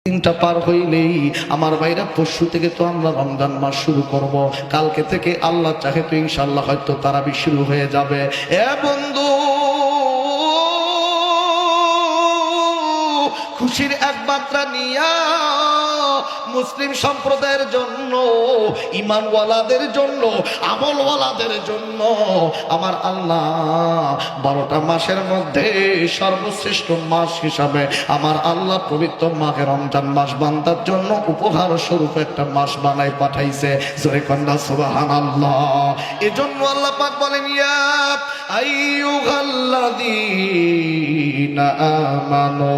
দিনটা পার হইলেই আমার ভাইরা পরশু থেকে তো আমরা রমজান মাস শুরু করব, কালকে থেকে আল্লাহ চাহে তো ইনশাআল্লাহ হয়তো তারাবি শুরু হয়ে যাবে। এ বন্ধু, খুশির এক মাত্রা নিয়া মুসলিম সম্প্রদায়ের জন্য, ঈমানওয়ালাদের জন্য, আমলওয়ালাদের জন্য আমার আল্লাহ 12টা মাসের মধ্যে সর্বশ্রেষ্ঠ মাস হিসাবে আমার আল্লাহ পবিত্র মাহে রমজান মাস বান্দার জন্য উপহার স্বরূপ একটা মাস বানাই পাঠাইছে। জোরে কন্যা সুবহানাল্লাহ। এজন্য আল্লাহ পাক বলেন, ইয়া আইয়ুহাল্লাযীনা আমানু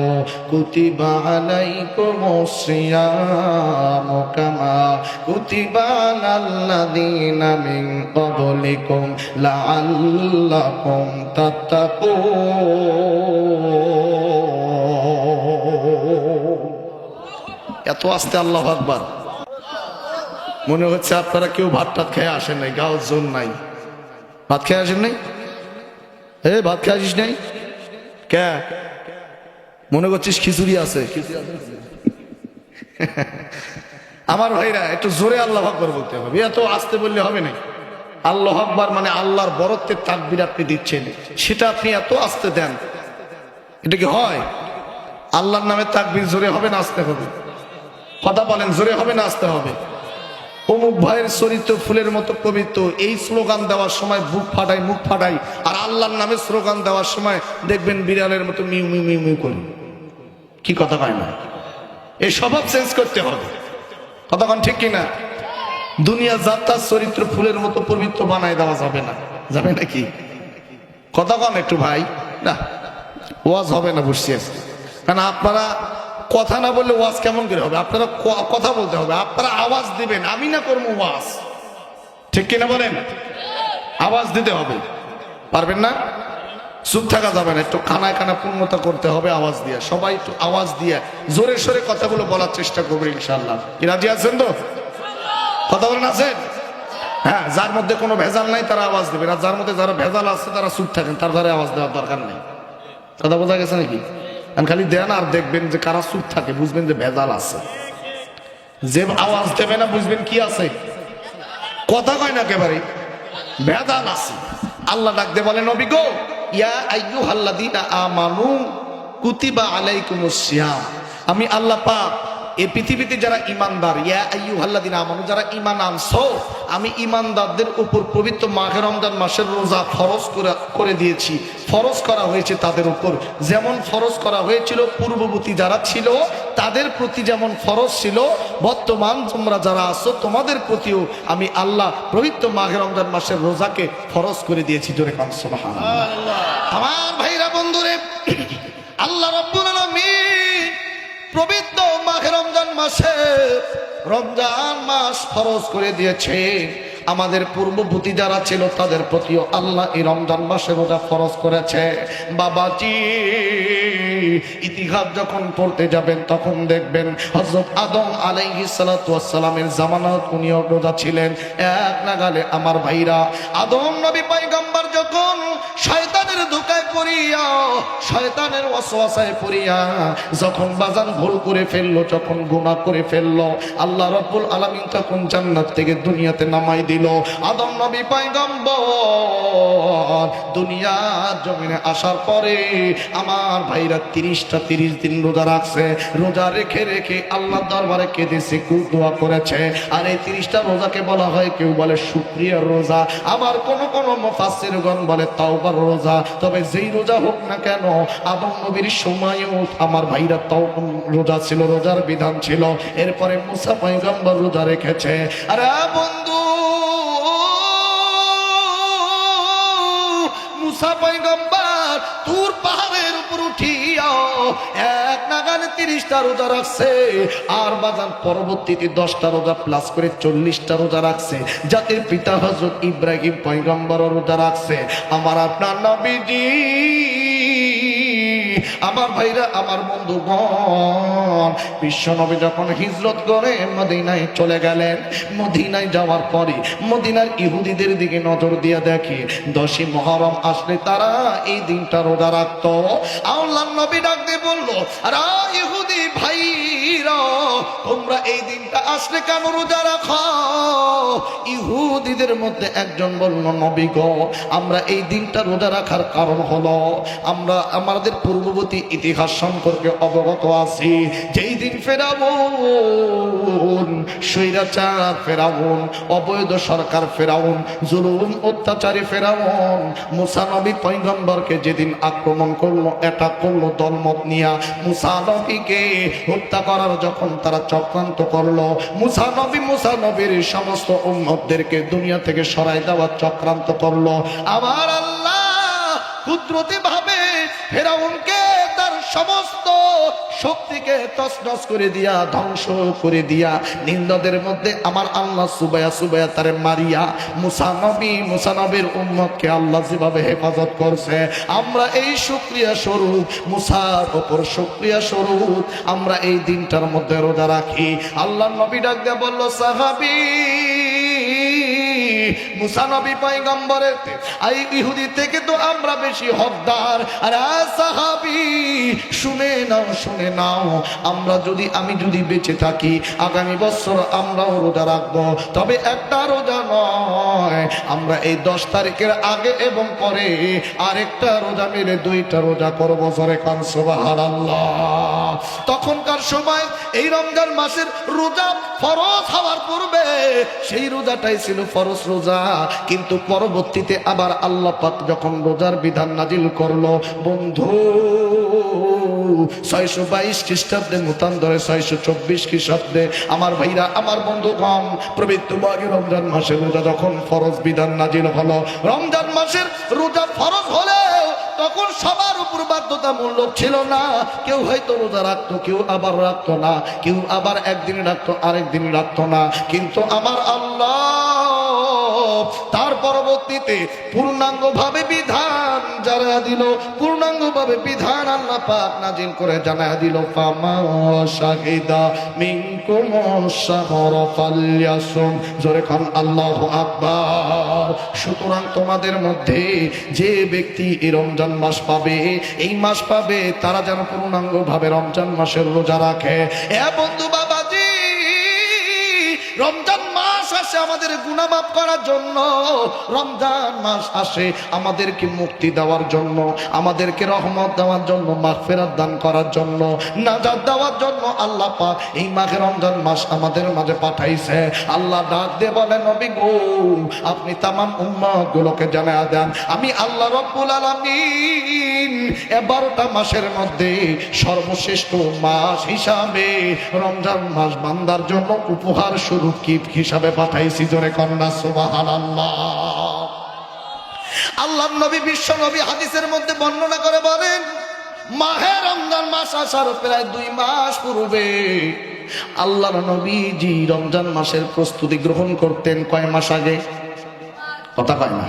কুতিবা আলাইকুমুস সিয়ামু কামা কুতিবা আলাল্লাযীনা মিন ক্বাবলিকুম লাআল্লাকুম তাত্তাকুন। এত আস্তে আল্লাহু আকবার। মনে হচ্ছে আপনারা কেউ ভাত টাত খেয়ে আসেন নাই, গাও জোন নাই। ভাত খেয়ে আসেন নাই? ভাত খেয়ে আসিস নাই কে? মনে করছিস খিচুড়ি আছে? আমার ভাইরা একটু জোরে আল্লাহু আকবার বলতে হবে, এত আস্তে বললে হবে না। আল্লাহু আকবার মানে আল্লাহর বরত্বের তাকবীর আপনি দিচ্ছেন, সেটা আপনি এত আস্তে দেন, এটা কি হয়? আল্লাহর নামে তাকবীর জোরে হবে না আস্তে হবে? কথা বলেন, জোরে হবে না আস্তে হবে? অমুক ভাইয়ের চরিত্র ফুলের মতো পবিত্র, এই স্লোগান দেওয়ার সময় বুক ফাটাই মুখ ফাটাই, আর আল্লাহর নামে স্লোগান দেওয়ার সময় দেখবেন বিড়ালের মতো মিউ মিউ মিউ মিউ করি। কি কথা কয় না? এই স্বভাব চেঞ্জ করতে হবে। কথা কন ঠিক কিনা? দুনিয়া যাত্রার চরিত্র ফুলের মতো পবিত্র বানায় দেওয়া যাবে না, যাবে নাকি? কথা কন একটু ভাই। না, ওয়াজ হবে না, বুঝছি। কারণ আপনারা কথা না বললে ওয়াজ কেমন করে হবে? আপনারা কথা বলতে হবে, আপনারা আওয়াজ দিবেন, আমি না করবো ওয়াজ। ঠিক কিনা বলেন? আওয়াজ দিতে হবে। পারবেন না? চুপ থাকা যাবে না, একটু কানায় কানা পূর্ণতা করতে হবে আওয়াজ দিয়ে। সবাই একটু আওয়াজ দিয়ে জোরে সোরে কথাগুলো বলার চেষ্টা করবে ইনশাআল্লাহ। কি রাজি আছেন তো? কথা বলেন আছেন? হ্যাঁ, যার মধ্যে কোনো ভেজাল নাই তারা আওয়াজ দেবেন, আর যার মধ্যে যারা ভেজাল আছে তারা চুপ থাকেন, তার দ্বারা আওয়াজ দেওয়ার দরকার নেই। কথা বোঝা গেছে নাকি? খালি দেন আর দেখবেন যে কারা চুপ থাকে, বুঝবেন যে ভেজাল আছে। যে আওয়াজ দেবে না বুঝবেন কি আছে, কথা কয় না, একেবারে ভেজাল আছে। আল্লাহ ডাকতে বলেন, নবী গো, ইয়া আইয়ুহাল্লাযীনা আমানু কুতিবা আলাইকুমুস সিয়াম। আমি আল্লাহ পাক এই পৃথিবীতে যারা ইমানদার, ইয়া আইয়ুহাল্লাযীনা আমানু, যারা ঈমান আনছো, আমি ঈমানদারদের উপর পবিত্র মাহে রমজান মাসের রোজা ফরজ করে দিয়েছি। ফরজ করা হয়েছে তাদের উপর, যেমন ফরজ করা হয়েছিল পূর্ববর্তী যারা ছিল তাদের প্রতি যেমন ফরজ ছিল, বর্তমান তোমরা যারা আছো তোমাদের প্রতিও আমি আল্লাহ পবিত্র মাহে রমজান মাসের রোজাকে ফরজ করে দিয়েছি। জোরে কান সুবহানাল্লাহ। আমার ভাইরা বন্ধুরে, আল্লাহ রাব্বুল আলামিন পবিত্র মাহে রমজান মাসে রমজান মাস ফরজ করে দিয়েছে। আমাদের পূর্ববর্তী যারা ছিল তাদের প্রতিও আল্লাহ এই রমজান মাসে রোজা ফরজ করেছে। বাবাজি, ইতিহাস যখন পড়তে যাবেন তখন দেখবেন হযরত আদম আলাইহিস সালাতু ওয়াস সালামের জামানাত উনিও রোজা ছিলেন। এক নাগালে আমার ভাইরা, আদম নবী পয়গম্বর যখন শয়তানের ধোঁকায় পড়িয়া, শয়তানের ওয়াসওয়াসায় পড়িয়া যখন বাজান ভুল করে ফেললো, যখন গুনাহ করে ফেললো, আল্লাহ রাব্বুল আলামিন তখন জান্নাত থেকে দুনিয়াতে নামাই দিল। আদম নবী পয়গম্বর দুনিয়ার জমিনে আসার পরে আমার ভাইরা 30 দিন রোজা রাখছে। রোজা রেখে রেখে আল্লাহর দরবারে কেঁদেছে, দোয়া করেছে। আর এই 30টা রোজাকে বলা হয়, কেউ বলে শুকরিয়ার রোজা, আবার কোন কোন মুফাসসিরগণ বলে তাওবার রোজা। তবে যেই রোজা হোক না কেন, আদম নবীর সময়ও আমার ভাইরা তাও রোজা ছিল, রোজার বিধান ছিল। এরপরে মুসা পয়গম্বর রোজা রেখেছে। আরে বন্ধু, মুসা পয়গম্বর তুর পাহাড়ের উপর উঠিয়া এক নাগালে 30টা রোজা রাখছে। আর বাজান পরবর্তীতে 10টা রোজা প্লাস করে 40টা রোজা রাখছে। জাতির পিতা হযরত ইব্রাহিম পয়গম্বর রোজা রাখছে। আমার আপনার নবীজি, আমার ভাইরা, আমার বন্ধুগণ, বিশ্ব নবী যখন হিজরত করে মদিনায় চলে গেলেন, মদিনায় যাওয়ার পরে মদিনার ইহুদিদের দিকে নজর দিয়ে দেখে 10ই মুহররম আসলে তারা এই দিনটা রোজা রাখতো। আল্লাহর নবী ডাক দিয়ে বলল, আরে ইহুদি ভাইরা, তোমরা এই দিনটা আসলে কেন রোজা রাখো? ইহুদিদের মধ্যে একজন বলল, নবী গো, আমরা এই দিনটা রোজা রাখার কারণ হলো আমরা আমাদের পূর্ববর্তী ইতিহাস সম্পর্কে অবগত আছি। যেই দিন ফেরাউন, স্বৈরাচার ফেরাউন, অবৈধ সরকার ফেরাউন, জুলুম অত্যাচারী ফেরাউন মুসা নবী পয়গম্বরকে যেদিন আক্রমণ করলো, অ্যাটাক করলো দলমত নিয়া, মুসা নবীকে হত্যা করার যখন তারা চক্রান্ত করলো, মুসা নবীর সমস্ত উম্মতদেরকে দুনিয়া থেকে সরাই দেওয়ার চক্রান্ত করলো। আবার আল্লাহ কুদরতি ভাবে ফেরাউনকে তার সমস্ত শক্তিকে তছনছ করে দিয়া, ধ্বংস করে দিয়া, নিন্দদের মধ্যে আমার আল্লাহ সুবায়া তারে মারিয়া মুসা নবীর উম্মতকে আল্লাহ যেভাবে হেফাজত করছে, আমরা এই শুকরিয়া স্বরূপ, মুসার ওপর শুকরিয়া স্বরূপ আমরা এই দিনটার মধ্যে রোজা রাখি। আল্লাহ নবী ডাক দিয়ে বলল, সাহাবী, মুসা নবী পয়গম্বরের ইহুদি থেকে তো আমরা বেশি হকদার। আর সাহাবী, শুনে নাও, আমি যদি বেঁচে থাকি আগামী বছর আমরাও রোজা রাখবো। তবে একটা রোজা নয়, আমরা এই 10 তারিখের আগে এবং পরে আরেকটা রোজা মিলে 2টা রোজা করবো। জোরে কান সুবহানাল্লাহ। তখনকার সময় এই রমজান মাসের রোজা ফরজ হওয়ার পূর্বে সেই রোজাটাই ছিল ফরজ রোজা, কিন্তু পরবর্তীতে আবার আল্লাহ পাক যখন রোজার বিধান নাজিল করলো, বন্ধু 622 খ্রিস্টাব্দে মতান্তরে 624 খ্রিস্টাব্দে আমার ভাইরা, আমার বন্ধুগণ, পবিত্র রমজান মাসের রোজা যখন ফরজ বিধান নাজিল হলো, রমজান মাসের রোজা ফরজ হলেও তখন সবার উপর বাধ্যতামূলক ছিল না। কেউ হয়তো রোজা রাখতো, কেউ আবার রাখতো না, কেউ আবার একদিন রাখতো, আরেকদিন রাখতো না। কিন্তু আমার আল্লাহ তার পরবর্তীতে পূর্ণাঙ্গভাবে বিধান জানা দিল, পূর্ণাঙ্গভাবে বিধান আল্লাহ পাক নাজিল করে জানা দিল, ফামা শাহিদা মিনকুম শাহরা ফালইয়াসুম। জোরে খান আল্লাহু আকবার। সুতরাং তোমাদের মধ্যে যে ব্যক্তি এই রমজান মাস পাবে, এই মাস পাবে, তারা যেন পূর্ণাঙ্গভাবে রমজান মাসের রোজা রাখে। এ বন্ধু বাবাজি, রমজান মাস আসে আমাদের গুনাহ মাফ করার জন্য, রমজান মাস আসে আমাদেরকে মুক্তি দেওয়ার জন্য, আমাদেরকে রহমত দেওয়ার জন্য, মাগফিরাত দান করার জন্য, নাজাত দেওয়ার জন্য আল্লাহ পাক এই মাঘে রমজান মাস আমাদের মাঝে পাঠাইছে। আল্লাহ ডাক দিয়ে বলেন, নবী গো, আপনি তামাম উম্মত গুলোকে জানায়া দেন, আমি আল্লাহ রব্বুল আলামিন 12টা মাসের মধ্যে সর্বশ্রেষ্ঠ মাস হিসাবে রমজান মাস বান্দার জন্য উপহার স্বরূপ গিফট হিসাবে পাঠাইছি। জোরে কন্যা সুবহানাল্লাহ। আল্লাহর নবী, বিশ্ব নবী হাদিসের মধ্যে বর্ণনা করে বলেন, মাহে রমজান মাস আসার প্রায় 2 মাস পূর্বে আল্লাহর নবীজি রমজান মাসের প্রস্তুতি গ্রহণ করতেন। কয় মাস আগে? কথা কয় না।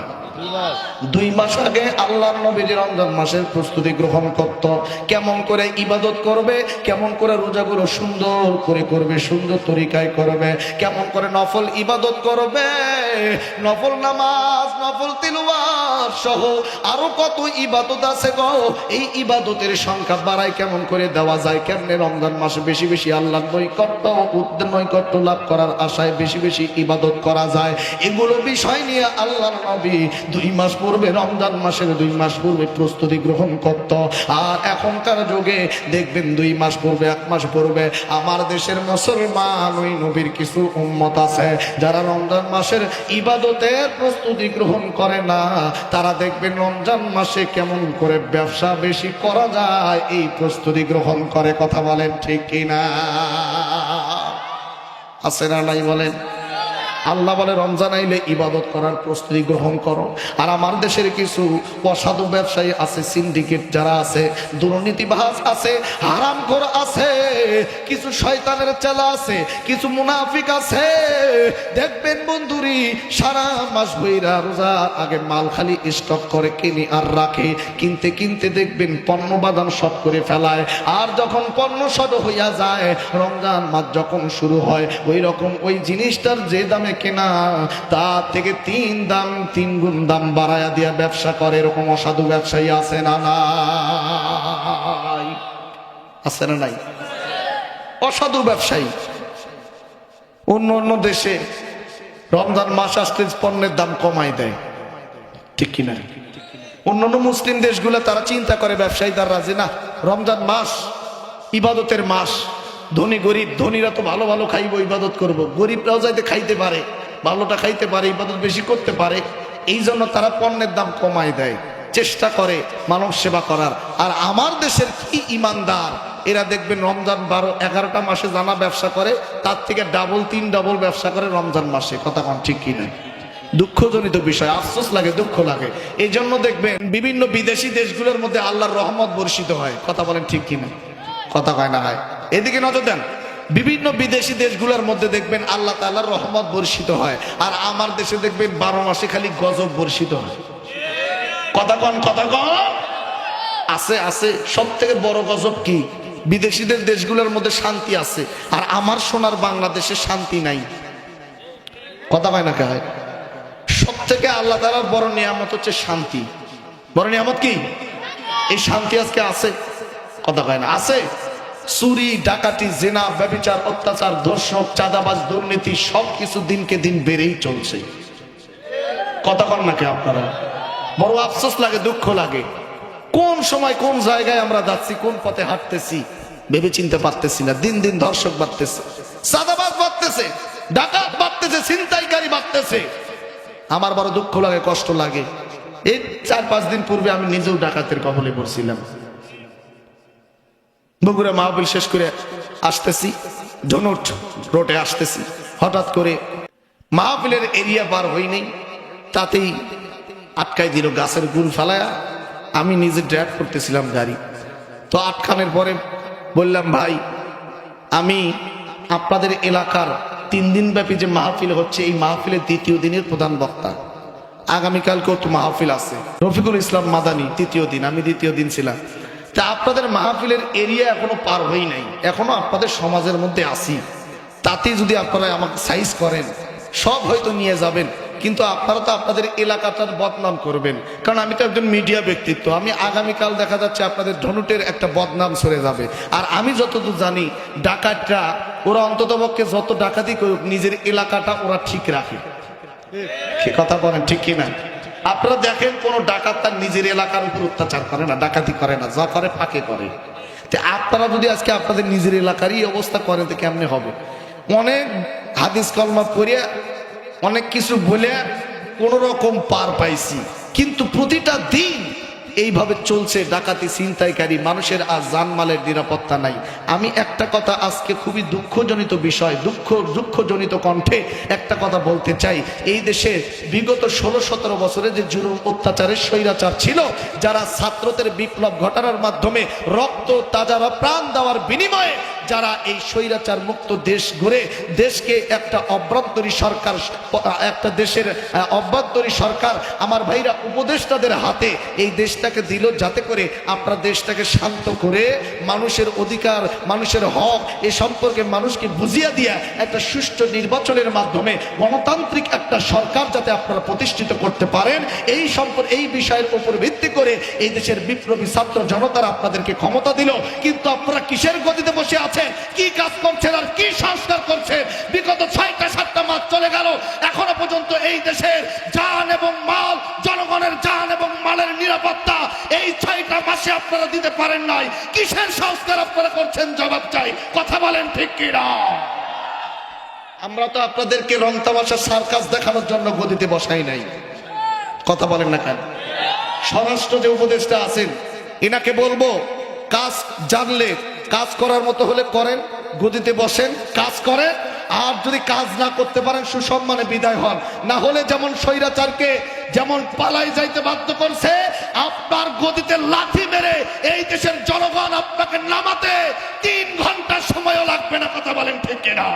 2 মাস আগে আল্লাহর নবীজি রমজান মাসের প্রস্তুতি গ্রহণ করত। কেমন করে ইবাদত করবে, কেমন করে রোজাগুলো সুন্দর করে করবে, সুন্দর তরিকায় করবে, কেমন করে নফল ইবাদত করবে, নফল নামাজ, নফল তিলাওয়াত সহ আরো কত ইবাদত আছে গো। এই ইবাদতের সংখ্যা বাড়ায় কেমন করে দেওয়া যায়, কেমনে রমজান মাসে বেশি বেশি আল্লাহর নৈকট্য লাভ করার আশায় বেশি বেশি ইবাদত করা যায়, এগুলো বিষয় নিয়ে আল্লাহর নবী 2 মাস পূর্বে, রমজান মাসের 2 মাস পূর্বে প্রস্তুতি গ্রহণ করত। আর এখনকার যুগে দেখবেন 2 মাস পূর্বে, 1 মাস পূর্বে আমার দেশের মুসলমান ওই নবীর কিছু উম্মত আছে যারা রমজান মাসের ইবাদতের প্রস্তুতি গ্রহণ করে না। তারা দেখবেন রমজান মাসে কেমন করে ব্যবসা বেশি করা যায় এই প্রস্তুতি গ্রহণ করে। কথা বলেন ঠিক কিনা? আছে না নাই বলেন? আল্লাহ বলে রমজান আইলে ইবাদত করার প্রস্তুতি গ্রহণ করো। আর আমার দেশের কিছু অসাধু ব্যবসায়ী আছে, সিন্ডিকেট যারা আছে, দুর্নীতিবাজ আছে, হারামখোর আছে, কিছু শয়তানের চেলা আছে, কিছু মুনাফিক আছে। দেখবেন বন্ধুরি সারা মাস বইরা রোজার আগে মাল খালি স্টক করে কিনে আর রাখে, কিনতে কিনতে দেখবেন পণ্য বাদাম সব করে ফেলায়। আর যখন পণ্য সদ হইয়া যায়, রমজান মাস যখন শুরু হয়, ওই রকম ওই জিনিসটার যে দামে কেনা তার থেকে 3 গুণ দাম বাড়ায়া দিয়া ব্যবসা করে। এরকম অসাধু ব্যবসায়ী আছে না নাই? আছে না নাই? অসাধু ব্যবসায়ী অন্য অন্য দেশে রমজান মাস আসলে পণ্যের দাম কমাই দেয়, ঠিক কিনা? অন্যান্য মুসলিম দেশগুলো তারা চিন্তা করে, ব্যবসায়ীদার রাজি না, রমজান মাস ইবাদতের মাস, ধনী গরিব, ধনীরা তো ভালো ভালো খাইবো, ইবাদত করব, গরিবরাও যাইতে খাইতে পারে, ভালোটা খাইতে পারে, ইবাদত বেশি করতে পারে, এই জন্য তারা পণ্যের দাম কমায় দেয়, চেষ্টা করে মানব সেবা করার। আর আমার দেশের কি ইমানদার, এরা দেখবেন রমজান 12-11টা মাসে জানা ব্যবসা করে, তার থেকে ডাবল 3 ডাবল ব্যবসা করে রমজান মাসে। কথা কন ঠিক কিনা? দুঃখজনিত বিষয়, আফসোস লাগে, দুঃখ লাগে। এই জন্য দেখবেন বিভিন্ন বিদেশি দেশগুলোর মধ্যে আল্লাহর রহমত বর্ষিত হয়। কথা বলেন ঠিক কিনা? কথা কয় না হয়? এদিকে নজর দেন, বিভিন্ন বিদেশি দেশগুলোর মধ্যে দেখবেন আল্লাহ তাআলার রহমত বর্ষিত হয়, আর আমার দেশে দেখবেন 12 মাসে খালি গজব বর্ষিত হয়। কথা কন, কথা কন। আছে আছে, সব থেকে বড় গজব কি? বিদেশিদের দেশগুলোর মধ্যে শান্তি আছে, আর আমার সোনার বাংলাদেশে শান্তি নাই। কথা কয় না কে? সব থেকে আল্লাহ তাআলার বড় নিয়ামত হচ্ছে শান্তি। বড় নিয়ামত কি? এই শান্তি আজকে আছে? কথা কয় না? আছে। চুরি, ডাকাতি, জেনা, ব্যভিচার, অত্যাচার, ধর্ষণ, চাঁদাবাজ, দুর্নীতি সবকিছু দিনকে দিন বেড়েই চলছে। কথা কন না কে আপনারা? বড় আফসোস লাগে, দুঃখ লাগে। কোন সময় কোন জায়গায় আমরা যাচ্ছি, কোন পথে হাঁটতেছি ভেবে চিনতে পারতেছি না। দিন দিন ধর্ষক বাড়তেছে, চাঁদাবাজ বাড়তেছে, ডাকাত বাড়তেছে, ছিনতাইকারী বাড়তেছে। আমার বড় দুঃখ লাগে, কষ্ট লাগে। এই 4-5 দিন পূর্বে আমি নিজেও ডাকাতের কবলে পড়ছিলাম। বগুড়া মাহফিল শেষ করে আসতেছি, ধনুট রোডে আসতেছি, হঠাৎ করে মাহফিলের এরিয়া পার হই নেই, তাতেই আটকাই দিল গাছের গুল ফালায়া। আমি নিজে ড্রাইভ করতেছিলাম গাড়ি, তো আটকানোর পরে বললাম, ভাই আমি আপনাদের এলাকার 3 দিন ব্যাপী যে মাহফিল হচ্ছে, এই মাহফিলের 2য় দিনের প্রধান বক্তা। আগামীকালকেও তো মাহফিল আছে, রফিকুল ইসলাম মাদানী 3য় দিন, আমি 2য় দিন ছিলাম। তা আপনাদের মাহফিলের এরিয়া এখনো পার হই নাই, এখনো আপনাদের সমাজের মধ্যে আসি। তাতে যদি আপনারা আমাকে সাইজ করেন, সব হয়তো নিয়ে যাবেন, কিন্তু আপনারা তো আপনাদের এলাকাটার বদনাম করবেন। কারণ আমি তো একজন মিডিয়া ব্যক্তিত্ব, আমি আগামীকাল দেখা যাচ্ছে আপনাদের ধনুটের একটা বদনাম সরে যাবে। আর আমি যতদূর জানি, ডাকাতরা ওরা অন্ততপক্ষে যত ডাকাতি করুক, নিজের এলাকাটা ওরা ঠিক রাখে। কি কথা বলেন, ঠিক কিনা? আপনারা দেখেন, কোন ডাকাত তার নিজের এলাকার উপর অত্যাচার করে না, ডাকাতি করে না, যা করে ফাঁকে করে। তো আপনারা যদি আজকে আপনাদের নিজের এলাকারই অবস্থা করেন, তো কেমনে হবে? অনেক হাদিস কলমা পড়িয়া, অনেক কিছু বলে কোন রকম পার পাইছি, কিন্তু প্রতিটা দিন এইভাবে চলছে ডাকাতি, ছিনতাইকারী, মানুষের আজ জানমালের নিরাপত্তা নাই। আমি একটা কথা আজকে খুবই দুঃখজনিত বিষয়, দুঃখজনিত কণ্ঠে একটা কথা বলতে চাই। এই দেশে বিগত 16-17 বছরে যে জুলুম, অত্যাচারের স্বৈরাচার ছিল, যারা ছাত্রদের বিপ্লব ঘটানোর মাধ্যমে রক্ত, তাজা প্রাণ দেওয়ার বিনিময়ে যারা এই স্বৈরাচার মুক্ত দেশ গড়ে দেশকে একটা অভ্যন্তরী সরকার, একটা দেশের অভ্যন্তরী সরকার আমার ভাইরা উপদেষ্টাদের হাতে এই দেশটাকে দিল, যাতে করে আপনারা দেশটাকে শান্ত করে মানুষের অধিকার, মানুষের হক এ সম্পর্কে মানুষকে বুঝিয়ে দিয়া একটা সুষ্ঠু নির্বাচনের মাধ্যমে গণতান্ত্রিক একটা সরকার যাতে আপনারা প্রতিষ্ঠিত করতে পারেন, এই বিষয়ের উপর ভিত্তি করে এই দেশের বিপ্লবী ছাত্র জনতারা আপনাদেরকে ক্ষমতা দিল। কিন্তু আপনারা কিসের গতিতে বসে আছেন, কি কাজ করছেন, আর কি সংস্কার করছেন? বিগত 6টা-7টা মাস চলে গেল, এখনো পর্যন্ত এই দেশের জান এবং মাল, জনগণের জান এবং মালের নিরাপত্তা এই 6টা মাসে আপনারা দিতে পারেন নাই। কিসের সংস্কার আপনারা করছেন? জবাব চাই, কথা বলেন ঠিক কিনা? আমরা তো আপনাদেরকে রং তামাশা, সার্কাস দেখানোর জন্য গদিতে বসাই নাই। কথা বলেন না কেন? স্বরাষ্ট্র যে উপদেষ্টা আছেন, এনাকে বলবো, কাজ জানলে, কাজ করার মতো হলে করেন, গদিতে বসেন, কাজ করেন। আর যদি কাজ না করতে পারেন, সুসম্মানে বিদায় হন। না হলে যেমন স্বৈরাচারকে যেমন পালাই যাইতে বাধ্য করছে, আপনার গদিতে লাথি মেরে এই দেশের জনগণ আপনাকে নামাতে 3 ঘন্টা সময়ও লাগবে না। কথা বলেন ঠিক কিনা?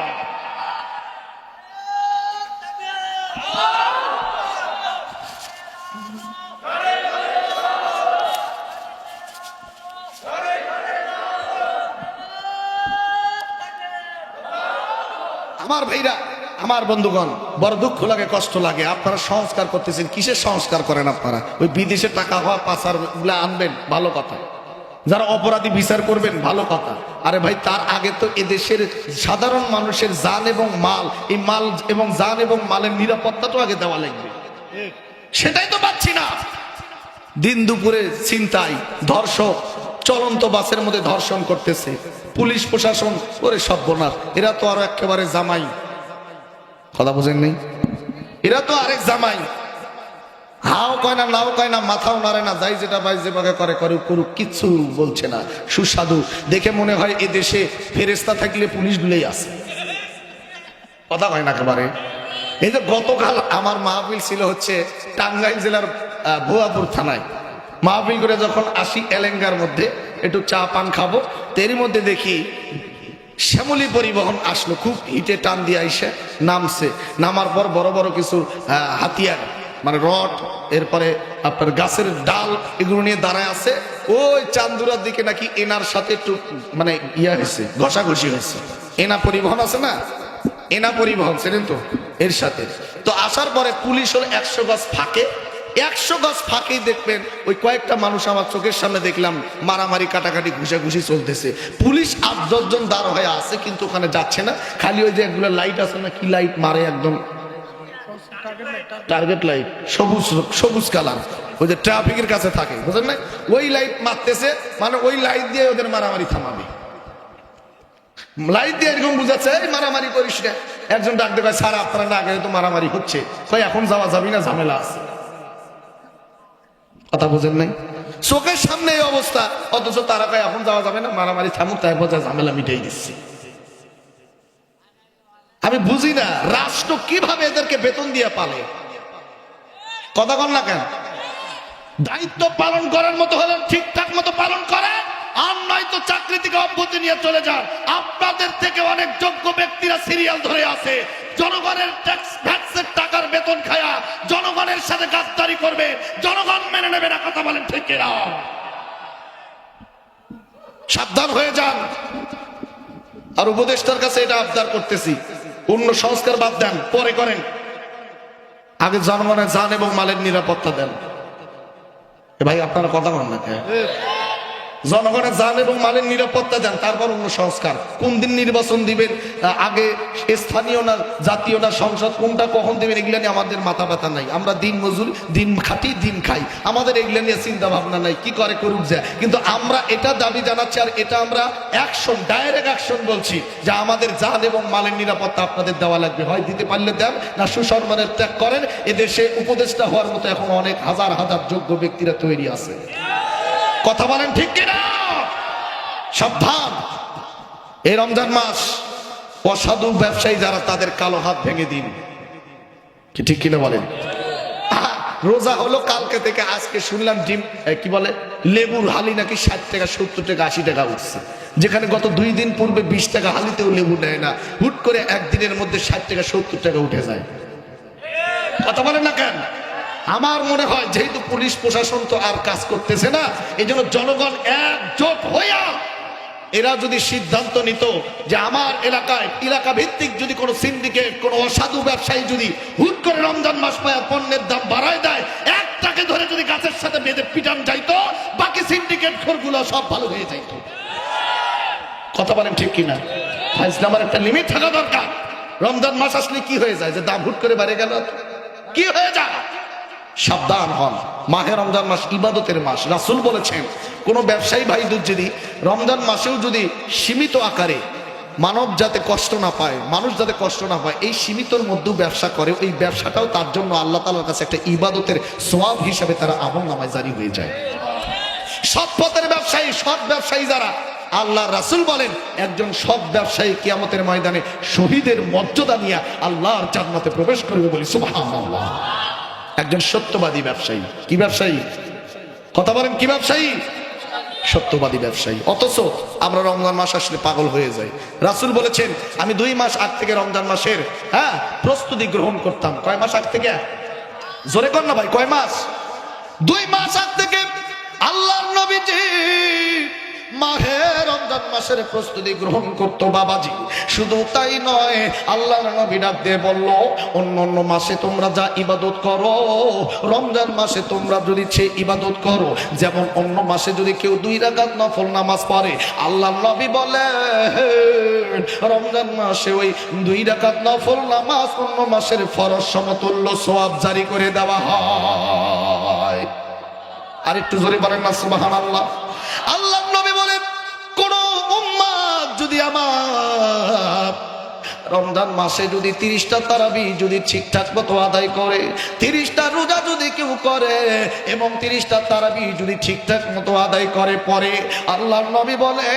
আমার ভাইরা, আমার বন্ধুগণ, বড় দুঃখ লাগে, কষ্ট লাগে। আপনারা সংস্কার করতেছেন, কিসের সংস্কার করেন আপনারা? ওই বিদেশে টাকা হওয়া পাচার গুলা আনবেন, ভালো কথা, যারা অপরাধী বিচার করবেন ভালো কথা, আরে ভাই তার আগে তো এদেশের সাধারণ মানুষের জান এবং মাল, এই মাল এবং জান এবং মালের নিরাপত্তা তো আগে দেওয়া লাগবে, সেটাই তো পাচ্ছি না। দিন দুপুরে ছিনতাই, ধর্ষক, চলন্ত বাসের মধ্যে ধর্ষণ করতেছে পুলিশ প্রশাসন, ওরে সর্বনাশ, এরা তো আরো একেবারে জামাই, কথা বুঝেন নেই, এরা তো আরেক জামাই, হাও কয় না নাও কয় না, মাথাও নাড়ে না, যাই যেটা ভাই যেভাবে করে করে করুক, কিচ্ছু বলছে না, সুস্বাদু। দেখে মনে হয় এ দেশে ফেরেশতা থাকলে পুলিশগুলোই আছে, কথা কয় না একেবারে। এই যে গতকাল আমার মাহফিল ছিল হচ্ছে টাঙ্গাইল জেলার ভুয়াপুর থানায়, মাহফিল করে যখন আসি এলেঙ্গার মধ্যে একটু চা পান খাবো, এরই মধ্যে দেখি শ্যামলী পরিবহন আসলো, খুব হিটে টান দিয়ে আইসে নামছে, নামার পর বড় বড় কিছু হাতিয়ার মানে রড, এরপরে আপনার গাছের ডাল, এগুলো নিয়ে দাঁড়ায় আছে। ওই চান্দুরার দিকে নাকি এনার সাথে একটু মানে ইয়া হয়েছে, ঘষাঘষি হয়েছে। এনা পরিবহন আছে না, এনা পরিবহন ছিলেন তো এর সাথে। তো আসার পরে পুলিশ হল 100 গজ ফাঁকে, 100 গজ ফাঁকেই দেখবেন ওই কয়েকটা মানুষ আমার চোখের সামনে দেখলাম মারামারি কাটাকাটি ঘুষাঘুষি চলতেছে। পুলিশ 8-10 জন দাঁড় হয়ে আছে, কিন্তু ওখানে যাচ্ছে না, খালি ওই যে এগুলো লাইট আছে না, কি লাইট মারে একদম টার্গেট লাইট, সবুজ সবুজ কালার, ওই যে ট্রাফিকের কাছে থাকে, বুঝলেন না, ওই লাইট মারতেছে, মানে ওই লাইট দিয়ে ওদের মারামারি থামাবে, লাইট দিয়ে এরকম বুঝাচ্ছে এই মারামারি করিস না। একজন ডাক দেবে, স্যার আপনারা না আগে তো মারামারি হচ্ছে, কই এখন যাওয়া যাবি না, ঝামেলা আছে, কথা বুঝেন নাই, চোখের সামনে এই অবস্থা, অথচ তারা কয় এখন যাওয়া যাবে না, মারামারি থামুক, তাই বোঝা ঝামেলা মিটাই দিচ্ছি। আমি বুঝি না রাষ্ট্র কিভাবে এদেরকে বেতন দিয়ে পালে, কথা বল না কেন? দায়িত্ব পালন করার মতো হলে ঠিকঠাক মতো পালন করেন, আর নয়তো চাকরি থেকে অব্যাহতি নিয়ে চলে যান। আপনাদের থেকে অনেক যোগ্য ব্যক্তিরা সিরিয়াল ধরে আছে, জনগণের ট্যাক্সের টাকার বেতন খায়া জনগণের সাথে গাদ্দারি করবে, জনগণ মেনে নেবে না, কথা বলেন ঠিক কিনা? সাবধান হয়ে যান। আর উপদেষ্টার কাছে এটা আবদার করতেছি, অন্য সংস্কার বাদ দেন, পরে করেন, আগে জনগণের জান এবং মালের নিরাপত্তা দেন। ভাই আপনারা কথা বলেন না, জনগণের জান এবং মালের নিরাপত্তা দেন, তারপর অন্য সংস্কার। কোন দিন নির্বাচন দিবেন, আগে স্থানীয় না জাতীয় না সংসদ, কোনটা কখন দিবেন, এগুলা নিয়ে আমাদের মাথা ব্যথা নাই। আমরা দিন মজুর, দিন খাটি, দিন খাই, আমাদের এগুলা নিয়ে চিন্তা ভাবনা নাই, কি করে করুক যায়। কিন্তু আমরা এটা দাবি জানাচ্ছি, আর এটা আমরা অ্যাকশন, ডাইরেক্ট অ্যাকশন বলছি, যে আমাদের জান এবং মালের নিরাপত্তা আপনাদের দেওয়া লাগবে, হয় দিতে পারলে দেন, না সুসম্মানের ত্যাগ করেন। এদেশে উপদেষ্টা হওয়ার মতো এখন অনেক হাজার হাজার যোগ্য ব্যক্তিরা তৈরি আছে, কথা বলেন ঠিক কিনা? সাবধান, এই রমজান মাস অসাধু ব্যবসায়ী যারা, তাদের কালো হাত ভেঙে দিন, কি ঠিক কিনা বলেন? রোজা হলো কালকে থেকে, আজকে শুনলাম ডিম কি বলে লেবুর হালি নাকি 60 টাকা 70 টাকা 80 টাকা উঠছে, যেখানে গত 2 দিন পূর্বে 20 টাকা হালিতেও লেবু নেয় না, হুট করে একদিনের মধ্যে 60 টাকা 70 টাকা উঠে যায়, কথা বলেন না কেন? আমার মনে হয় যেহেতু পুলিশ প্রশাসন তো আর কাজ করতেছে না, এই জন্য জনগণ একজোট হইয়া এরা যদি সিদ্ধান্ত নিত যে আমার এলাকায় এলাকা ভিত্তিক যদি কোনো সিন্ডিকেট, কোনো অসাধু ব্যবসায়ী যদি হুট করে রমজান মাস পায় পণ্যের দাম বাড়ায় দেয়, একটাকে ধরে যদি গাছের সাথে বেঁধে পিটান যাইতো, বাকি সিন্ডিকেট খোরগুলো সব ভালো হয়ে যাইতো, কথা বলেন ঠিক কিনা? ফাইজলামের একটা লিমিট থাকা দরকার। রমজান মাস আসলে কি হয়ে যায় যে দাম হুট করে বেড়ে গেল, কি হয়ে যায়? সাবধান হন, মাহে রমজান মাস ইবাদতের মাস। রাসূল বলেছেন কোন ব্যবসায়ী ভাই যদি রমজান মাসেও যদি সীমিত আকারে মানব যাতে কষ্ট না পায়, মানুষ যাতে কষ্ট না পায়, এই সীমিতর মধ্যেও ব্যবসা করে, ওই ব্যবসাটাও তার জন্য আল্লাহ তাআলার কাছে একটা ইবাদতের সওয়াব হিসাবে তারা আমলনামায় জারি হয়ে যায়। সৎ পথের ব্যবসায়ী, সৎ ব্যবসায়ী যারা, আল্লাহ রাসূল বলেন একজন সৎ ব্যবসায়ী কিয়ামতের ময়দানে শহীদের মর্যাদা নিয়ে আল্লাহর জান্নাতে প্রবেশ করবে, বলি সুবহানাল্লাহ। একজন সত্যবাদী ব্যবসায়ী, কি ব্যবসায়ী, কথা বলেন, কি ব্যবসায়ী? সত্যবাদী ব্যবসায়ী। অথচ আমরা রমজান মাস আসলে পাগল হয়ে যাই। রাসূল বলেছেন আমি 2 মাস আগ থেকে রমজান মাসের প্রস্তুতি গ্রহণ করতাম। কয় মাস আগ থেকে? জোরে কর না ভাই, কয় মাস? 2 মাস আগ থেকে আল্লাহর নবীজি মাহে রমজান মাসের প্রস্তুতি গ্রহণ করতো বাবাজি। শুধু তাই নয়, আল্লাহর নবী ডাক দিয়ে বলল, অন্য অন্য মাসে তোমরা যা ইবাদত করো, রমজান মাসে তোমরা যদি সে ইবাদত করো, যেমন অন্য মাসে যদি কেউ 2 রাকাত নফল নামাজ পড়ে, আল্লাহর নবী বলে রমজান মাসে ওই 2 রাকাত নফল নামাজ অন্য মাসের ফরজ সমতুল্য সওয়াব জারি করে দেওয়া হয়। আর একটু জোরে বলেন না সুবহানাল্লাহ। আল্লাহর নবী বলেন, কোন উম্মাত যদি আমার রমজান মাসে যদি 30টা তারাবি যদি ঠিকঠাক মতো আদায় করে, 30টা রোজা যদি কেউ করে এবং 30টা তারাবি যদি ঠিকঠাক মতো আদায় করে, পরে আল্লাহর নবী বলে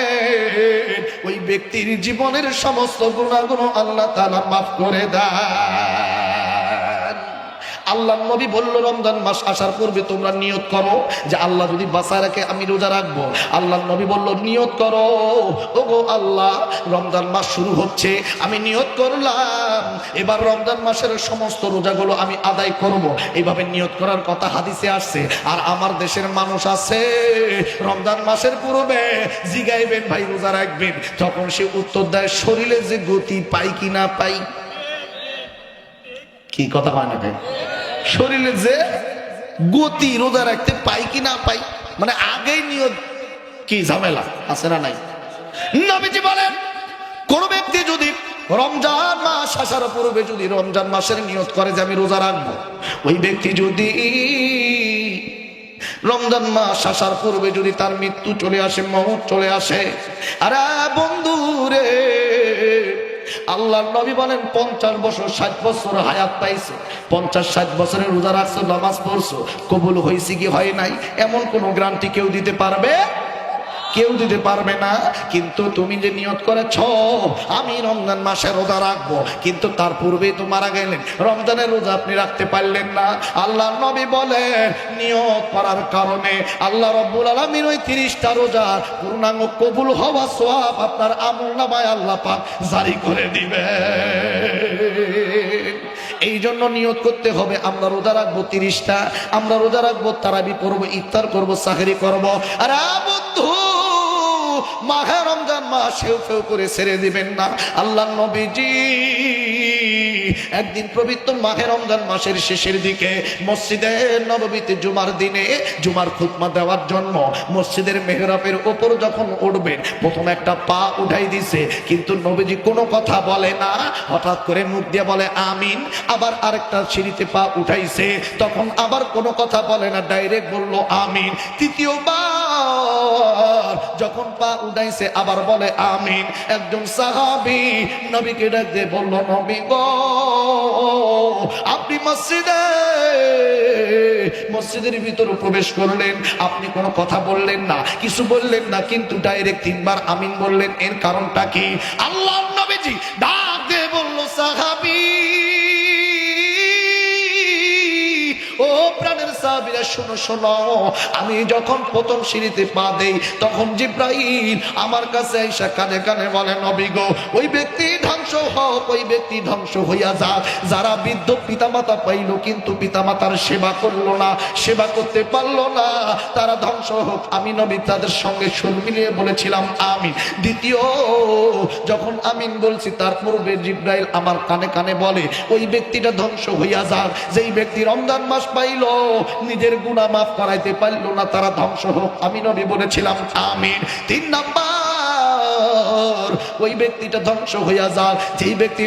ওই ব্যক্তির জীবনের সমস্ত গুনাহগুলো আল্লাহ তাআলা মাফ করে দেয়। আল্লাহর নবী বলল, রমজান মাস আসার পূর্বে তোমরা নিয়ত করো যে আল্লাহ যদি বাঁচায় রাখে আমি রোজা রাখবো। আল্লাহর নবী বলল, নিয়ত করো, ওগো আল্লাহ রমজান মাস শুরু হচ্ছে, আমি নিয়ত করলাম এবার রমজান মাসের সমস্ত রোজাগুলো আমি আদায় করব। এইভাবে নিয়ত করার কথা হাদিসে আসছে। আর আমার দেশের মানুষ আছে রমজান মাসের পূর্বে জিগাইবেন ভাই রোজা রাখবেন, তখন সে উত্তর দেয় শরীরে যে গতি পাই কি না পাই। কি কথা হয় না ভাই? শরীরে যে গতি রোজা রাখতে পাই কি না পাই, মানে আগেই নিয়ত কি ঝামেলা আছে না নাই? নবীজি বলেন, কোন ব্যক্তি যদি রমজান মাস আসার পূর্বে যদি রমজান মাসের নিয়ত করে যে আমি রোজা রাখবো, ওই ব্যক্তি যদি রমজান মাস আসার পূর্বে যদি তার মৃত্যু চলে আসে, মওত চলে আসে, আরে বন্ধু রে, আল্লাহর নবী বলেন 50 বছর 60 বছর হায়াত পাইছো, 50-60 বছরের রোজা রাখছো, নামাজ পড়ছো, কবুল হয়েছে কি হয় নাই এমন কোন গ্যারান্টি কেউ দিতে পারবে? কেউ দিতে পারবে না। কিন্তু তুমি যে নিয়ত করেছ আমি রমজান মাসে রোজা রাখবো, কিন্তু তার পূর্বেই তো মারা গেলেন, রমজানের রোজা আপনি রাখতে পারলেন না। আল্লাহর নবী বলেন নিয়ত করার কারণে আল্লাহ রাব্বুল আলামিন ওই 30টা রোজার পূর্ণাঙ্গ কবুল হওয়া সওয়াব আপনার আমলনামায় আল্লাহ পাক জারি করে দিবে। এই জন্য নিয়ত করতে হবে আমরা রোজা রাখবো 30টা, আমরা রোজা রাখবো, তারাবি পড়বো, ইফতার করবো, সাহরি করবো। আর বন্ধু মাহে রমজান মাস সেও ফেউ করে ছেড়ে দিবেন না। আল্লাহ নবীজি একদিন পবিত্র মাহে রমজান মাসের শেষের দিকে মসজিদে নববীতে জুমার দিনে জুমার খুতবা দেওয়ার জন্য মসজিদের মেহরাবের উপর যখন উঠবেন, প্রথম একটা পা উঠাই দিছে, কিন্তু নবীজি কোনো কথা বলে না, হঠাৎ করে মুখ দিয়ে বলে আমিন। আবার আরেকটা সিঁড়িতে পা উঠাইছে, তখন আবার কোনো কথা বলে না, ডাইরেক্ট বললো আমিন। তৃতীয়বার যখন পা উঠাইছে আবার বলে আমিন। একজন সাহাবী নবীকে ডাক দিয়ে বলল, নবী গো আপনি মসজিদের ভিতরে প্রবেশ করলেন, আপনি কোনো কথা বললেন না, কিছু বললেন না, কিন্তু ডাইরেক্ট 3 বার আমিন বললেন, এর কারণটা কি? আল্লাহর নবীজি ডাক দিয়ে বলল, সাহাবী ও প্রাণের সাহাবীরা শোনো শোনো, আমি যখন প্রথম সিঁড়িতে পা দেই তখন জিবরাইল আমার কাছে এসে কানে কানে বলে, নবী গো ওই ব্যক্তি ধ্বংস হোক, ওই ব্যক্তি ধ্বংস হইয়া যাক যারা বৃদ্ধ পিতামাতা পাইল কিন্তু পিতামাতার সেবা করলো না, সেবা করতে পারলো না, তারা ধ্বংস হোক। আমি নবী তাদের সঙ্গে সুর মিলিয়ে বলেছিলাম আমিন। দ্বিতীয় যখন আমিন বলছি তার পূর্বে জিবরাইল আমার কানে কানে বলে, ওই ব্যক্তিটা ধ্বংস হইয়া যাক যেই ব্যক্তি রমজান মাস পাইল নিজের গুনাহ মাফ করাইতে পারলো না, তারা ধ্বংস হোক। আমি নবী বলেছিলাম আমিন। 3 নাম্বার ওই ব্যক্তিটা ধ্বংস হইয়া যাক যেই ব্যক্তি